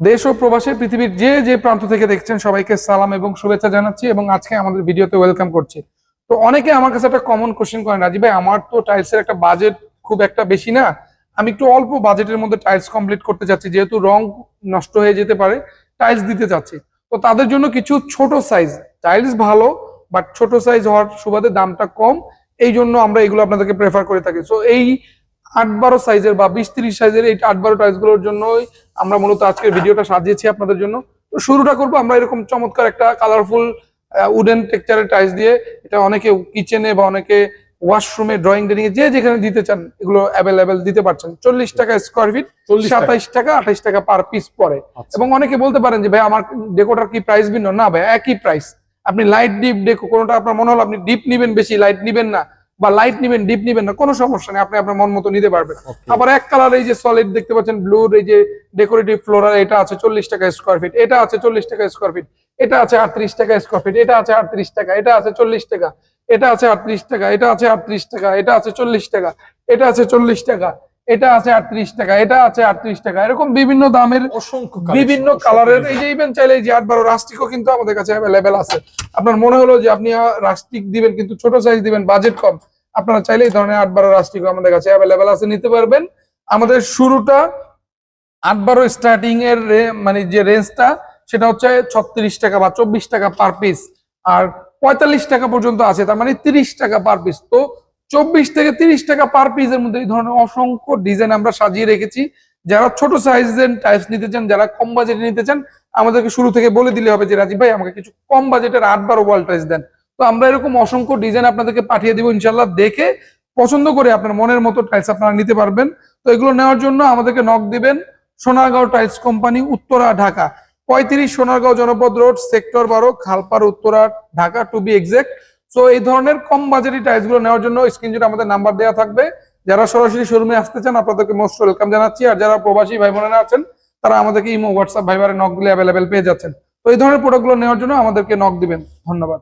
দেশ ও প্রবাসী পৃথিবীর যে যে প্রান্ত থেকে দেখছেন সবাইকে সালাম এবং শুভেচ্ছা জানাচ্ছি এবং আজকে আমাদের ভিডিওতে ওয়েলকাম করছি। তো অনেকে আমার কাছে একটা কমন কোশ্চেন করেন, রাজীব ভাই আমার তো টাইলসের একটা বাজেট খুব একটা বেশি না, আমি একটু অল্প বাজেটের মধ্যে টাইলস কমপ্লিট করতে চাচ্ছি, যেহেতু রং নষ্ট হয়ে যেতে পারে, টাইলস দিতে চাচ্ছি। তো তাদের জন্য কিছু ছোট সাইজ টাইলস ভালো, বাট ছোট সাইজ হওয়ার সুবাদে দামটা কম, এই জন্য আমরা এগুলো আপনাদেরকে প্রেফার করে থাকি। সো এই 8-12 সাইজের বা 20-30 সাইজের এই 8-12 টাইলস গুলোর জন্যই আমরা মূলত আজকের ভিডিওটা সাজিয়েছি আপনাদের জন্য। তো শুরুটা করবো আমরা এরকম চমৎকার একটা কালারফুল উডেন টেক্সচারের টাইলস দিয়ে। এটা অনেকে কিচেনে বা অনেকে ওয়াশরুমে, ড্রয়িং ডেনিং এ যে যেখানে দিতে চান এগুলো অ্যাভেলেবেল দিতে পারছেন। 40 টাকা স্কোয়ার ফিট, 27 টাকা 28 টাকা পার পিস পড়ে। এবং অনেকে বলতে পারেন যে ভাই আমার ডেকোটার কি প্রাইস ভিন্ন? না ভাই, একই প্রাইস। আপনি লাইট ডিপ ডেকো কোনটা আপনার মনে হলো আপনি ডিপ নিবেন বেশি, লাইট নিবেন না, বা লাইট নিবেন ডিপ নিবেন না, কোনো সমস্যা নেই, আপনি আপনার মন মতো নিতে পারবেন। আবার এক কালার এই যে সলিড দেখতে পাচ্ছেন ব্লুর এই যে ডেকোরেটিভ ফ্লোরাল, এটা আছে 40 টাকা স্কোয়ার ফিট, এটা আছে 40 টাকা স্কোয়ার ফিট, এটা আছে 38 টাকা স্কোয়ার ফিট, এটা আছে 38 টাকা, এটা আছে 40 টাকা, এটা আছে 38 টাকা, এটা আছে 38 টাকা, এটা আছে 40 টাকা, এটা আছে 40 টাকা, এটা আছে 38 টাকা, এটা আছে 38 টাকা, এরকম বিভিন্ন দামের অসংখ্য বিভিন্ন কালারের এই যে ইভেন চাইলে এই যে 8-12 রাস্টিকও কিন্তু আমাদের কাছে অ্যাভেলেবেল আছে। আপনার মনে হলো যে আপনি রাস্টিক দিবেন কিন্তু ছোট সাইজ দিবেন, বাজেট কম, আপনারা চাইলে এই ধরনের 8-12 রাস্টিকও আমাদের কাছে অ্যাভেলেবেল আছে, নিতে পারবেন। আমাদের শুরুটা 8-12 স্টার্টিং এর মানে যে রেঞ্জটা সেটা হচ্ছে 36 টাকা বা 24 টাকা পার পিস, আর 45 টাকা পর্যন্ত আছে, তার মানে 30 টাকা পার পিস। তো 24 থেকে 30 টাকা পার পিসের মধ্যে এই ধরনের অসংখ্য ডিজাইন আমরা সাজিয়ে রেখেছি। যারা ছোট সাইজের টাইলস নিতে চান, যারা কম বাজেটে নিতে চান, আমাদেরকে শুরু থেকে বলে দিলে হবে যে রাজীব ভাই আমাকে কিছু কম বাজেটের 8-12 ওয়াল টাইলস দেন। তো আমরা এরকম অসংখ্য ডিজাইন আপনাদেরকে পাঠিয়ে দিব, ইনশাল্লাহ দেখে পছন্দ করে আপনার মনের মতো টাইলস আপনারা নিতে পারবেন। তো এগুলো নেওয়ার জন্য আমাদেরকে নক দিবেন Sonargaon tiles company, Uttara, Dhaka 35, Sonargaon Janapad road, sector 12, Khalpara, Uttara, Dhaka to be exact. So এই ধরনের কম বাজেটের টাইলস গুলো নেওয়ার জন্য স্ক্রিনশটে আমাদের নাম্বার দেওয়া থাকবে। যারা সরাসরি শোরুমে আসতে চান আপনাদেরকে মোস্ট ওয়েলকাম জানাচ্ছি, আর যারা প্রবাসী ভাই বোনেরা আছেন তারা আমাদেরকে ইমো, হোয়াটসঅ্যাপ, ভাইবারে নক দিলে অ্যাভেলেবেল পেয়ে যাচ্ছেন। তো এই ধরনের প্রোডাক্ট গুলো নেওয়ার জন্য আমাদেরকে নক দিবেন। ধন্যবাদ।